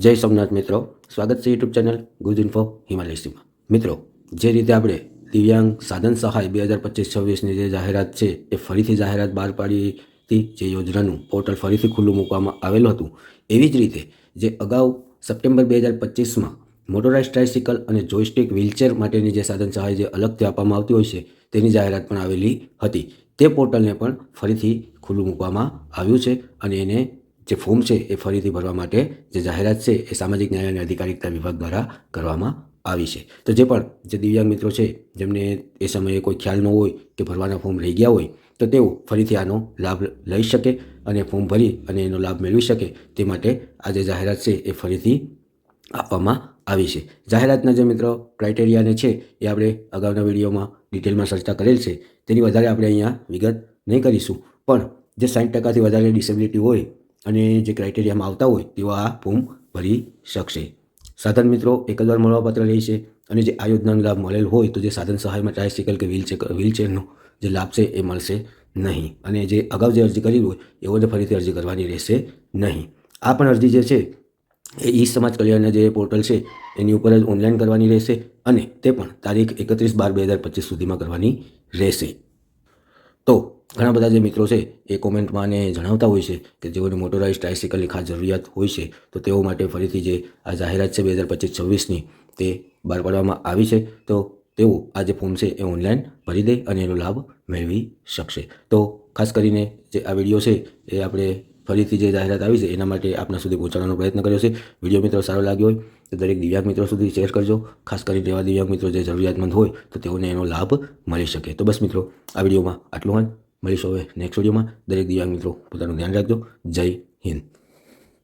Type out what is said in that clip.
જય સોમનાથ મિત્રો, સ્વાગત છે યુટ્યુબ ચેનલ ગુજ ઇન્ફો હિમાલયસીમાં. મિત્રો, જે રીતે આપણે દિવ્યાંગ સાધન સહાય 2025-26ની જે જાહેરાત છે એ ફરીથી જાહેરાત બહાર પાડી હતી, જે યોજનાનું પોર્ટલ ફરીથી ખુલ્લું મૂકવામાં આવેલું હતું, એવી જ રીતે જે અગાઉ સપ્ટેમ્બર 2025માં મોટોરાઇઝ ટ્રાયસિકલ અને જોયસ્ટિક વ્હીલચેર માટેની જે સાધન સહાય જે અલગથી આપવામાં આવતી હોય છે તેની જાહેરાત પણ આવેલી હતી. તે પોર્ટલને પણ ફરીથી ખુલ્લું મૂકવામાં આવ્યું છે અને એને જે ફોર્મ છે એ ફરીથી ભરવા માટે જે જાહેરાત છે એ સામાજિક ન્યાય અને અધિકારિતા વિભાગ દ્વારા કરવામાં આવી છે. તો જે પણ જે દિવ્યાંગ મિત્રો છે જેમને એ સમયે કોઈ ખ્યાલ ન હોય કે ભરવાના ફોર્મ રહી ગયા હોય તો તેઓ ફરીથી આનો લાભ લઈ શકે અને ફોર્મ ભરી અને એનો લાભ મેળવી શકે તે માટે આ જે જાહેરાત છે એ ફરીથી આપવામાં આવી છે. જાહેરાતના જે મિત્રો ક્રાઇટેરિયાને છે એ આપણે અગાઉના વિડીયોમાં ડિટેલમાં ચર્ચા કરેલ છે, તેની વધારે આપણે અહીંયા વિગત નહીં કરીશું. પણ જે 60% વધારે ડિસેબિલિટી હોય અને જે ક્રાઇટેરિયામાં આવતા હોય તેઓ આ ફોર્મ ભરી શકશે. સાધન મિત્રો એક જ વાર મળવાપાત્ર રહેશે અને જે આ યોજનાનો લાભ મળેલ હોય તો જે સાધન સહાયમાં ટ્રાયસિકલ કે વ્હીલચેરનો જે લાભ છે એ મળશે નહીં અને જે અગાઉ જે અરજી કરી હોય એઓને ફરીથી અરજી કરવાની રહેશે નહીં. આ પણ અરજી જે છે એ ઈ સમાજ કલ્યાણના જે પોર્ટલ છે એની ઉપર જ ઓનલાઈન કરવાની રહેશે અને તે પણ તારીખ 31/12/2025 સુધીમાં કરવાની રહેશે. તો ઘણા બધા જે મિત્રો છે એ કોમેન્ટમાં ને જણાવતા હોય છે કે જેઓને મોટોરાઇઝ ટ્રાયસિકલની ખાસ જરૂરિયાત હોય છે તો તેઓ માટે ફરીથી જે આ જાહેરાત છે 2025-26ની તે બહાર પાડવામાં આવી છે. તો તેઓ આ જે ફોર્મ છે એ ઓનલાઈન ભરી દે અને એનો લાભ મેળવી શકશે. તો ખાસ કરીને જે આ વિડીયો છે એ આપણે ફરીથી જે જાહેરાત આવી છે એના માટે આપના સુધી પહોંચાડવાનો પ્રયત્ન કર્યો છે. વિડીયો મિત્રો સારો લાગ્યો હોય તો દરેક દિવ્યાંગ મિત્રો સુધી શેર કરજો. ખાસ કરીને એવા દિવ્યાંગ મિત્રો જે જરૂરિયાતમંદ હોય તો તેઓને એનો લાભ મળી શકે. તો બસ મિત્રો, આ વિડીયોમાં આટલું જ. મળીશું હવે નેક્સ્ટ વિડીયોમાં. દરેક દિવ્યાંગ મિત્રો પોતાનું ધ્યાન રાખજો. જય હિન્દ.